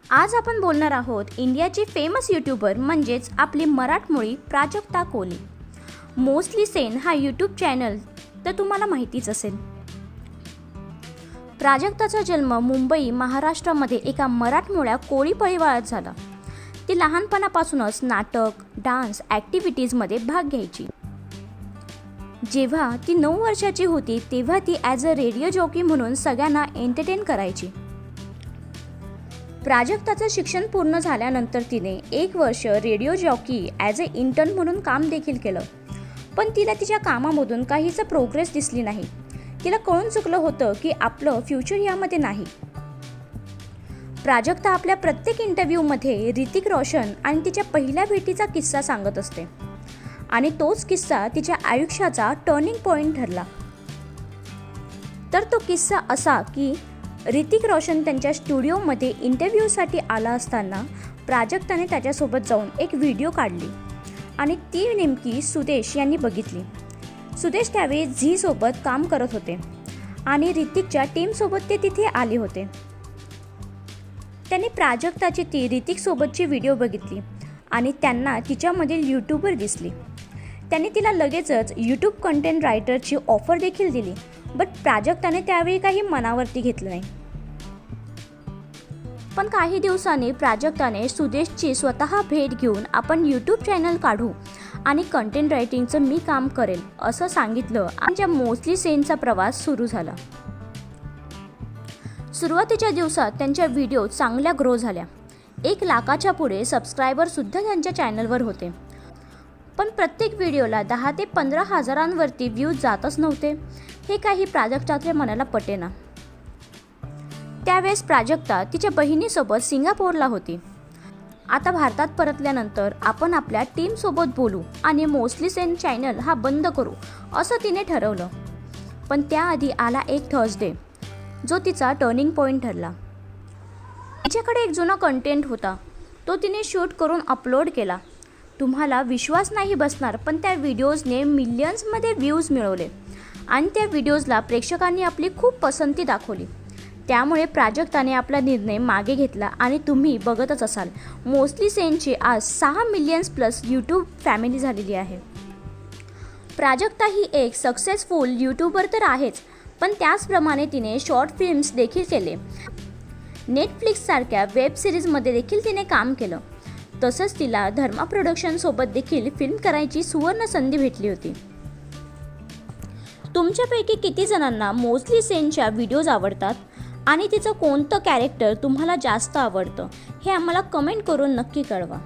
आज आपण बोलणार आहोत इंडियाची फेमस यूट्यूबर म्हणजेच आपली मराठमोळी प्राजक्ता कोली। मोस्टली सेन हा यूट्यूब चॅनल तर तुम्हाला माहितीच असेल। प्राजक्ताचा जन्म मुंबई महाराष्ट्रामध्ये एका मराठमोळ्या कोळी परिवारात झाला। ती लहानपणापासूनच नाटक, डान्स ॲक्टिव्हिटीजमध्ये भाग घ्यायची। जेव्हा ती 9 वर्षाची होती तेव्हा ती ॲज अ रेडिओ जॉकी म्हणून सगळ्यांना एंटरटेन करायची। प्राजक्ताचं शिक्षण पूर्ण झाल्यानंतर तिने 1 वर्ष radio jockey as a intern म्हणून काम देखील केलं, पण तिला तिच्या कामामधून काहीच प्रोग्रेस दिसली नाही। तिला कळून चुकलं होतं की आपलं फ्युचर यामध्ये नाही। प्राजक्ता आपल्या प्रत्येक इंटरव्ह्यूमध्ये ऋतिक रोशन आणि तिच्या पहिल्या भेटीचा किस्सा सांगत असते आणि तोच किस्सा तिच्या आयुष्याचा टर्निंग पॉइंट ठरला। तर तो किस्सा असा की ऋतिक रोशन त्यांच्या स्टुडिओमध्ये इंटरव्ह्यूसाठी आला असताना प्राजक्ताने त्याच्यासोबत जाऊन एक व्हिडिओ काढली आणि ती नेमकी सुदेश यांनी बघितली। सुदेश त्यावेळी झी सोबत काम करत होते आणि ऋतिकच्या टीमसोबत ते तिथे आले होते। त्यांनी प्राजक्ताची ती ऋतिक सोबतची व्हिडिओ बघितली आणि त्यांना तिच्यामधील यूट्यूबर दिसली। त्यांनी तिला लगेचच यूट्यूब कंटेंट रायटरची ऑफर देखील दिली, बट प्राजक्ताने त्यावेळी काही मनावरती घेतलं नाही। पण काही दिवसांनी प्राजक्ताने सुदेशची स्वतः भेट घेऊन आपण यूट्यूब चॅनल काढू आणि कंटेंट रायटिंगचं मी काम करेल असं सांगितलं आणि त्या मोस्टली सेनचा प्रवास सुरू झाला। सुरुवातीच्या दिवसात त्यांच्या व्हिडिओ चांगल्या ग्रो झाल्या। 1 लाखाच्या पुढे सबस्क्रायबर सुद्धा त्यांच्या चॅनलवर होते, पण प्रत्येक व्हिडिओला 10 ते 15 हजारांवरती व्ह्यूज जातच नव्हते। हे काही प्राजक्ताच्या मनाला पटेना। त्यावेळेस प्राजक्ता तिच्या बहिणीसोबत सिंगापूरला होती। आता भारतात परतल्यानंतर आपण आपल्या टीमसोबत बोलू आणि मोस्टली सेन चॅनल हा बंद करू असं तिने ठरवलं। पण त्याआधी आला एक थर्सडे जो तिचा टर्निंग पॉइंट ठरला। तिच्याकडे एक जुना कंटेंट होता, तो तिने शूट करून अपलोड केला। तुम्हाला विश्वास नाही बसणार, पण त्या व्हिडिओजने मिलियन्समध्ये व्ह्यूज मिळवले आणि त्या व्हिडिओजला प्रेक्षकांनी आपली खूप पसंती दाखवली। त्यामुळे प्राजक्ताने आपला निर्णय मागे घेतला आणि तुम्ही बघतच असाल मोस्टली सेनची आज 6 मिलियन्स प्लस यूट्यूब फॅमिली झालेली आहे। प्राजक्ता ही एक सक्सेसफुल यूट्यूबर तर आहेच, पण त्याचप्रमाणे तिने शॉर्ट फिल्म्स देखील केले। नेटफ्लिक्ससारख्या वेब सिरीजमध्ये देखील तिने काम केलं। तसंच तिला धर्मा प्रोडक्शनसोबत देखील फिल्म करायची सुवर्ण संधी भेटली होती। तुमच्यापैकी किती जणांना मोस्टली सेनच्या व्हिडिओज आवडतात आणि तिचं कोणतं कॅरेक्टर तुम्हाला जास्त आवडतं हे आम्हाला कमेंट करून नक्की कळवा।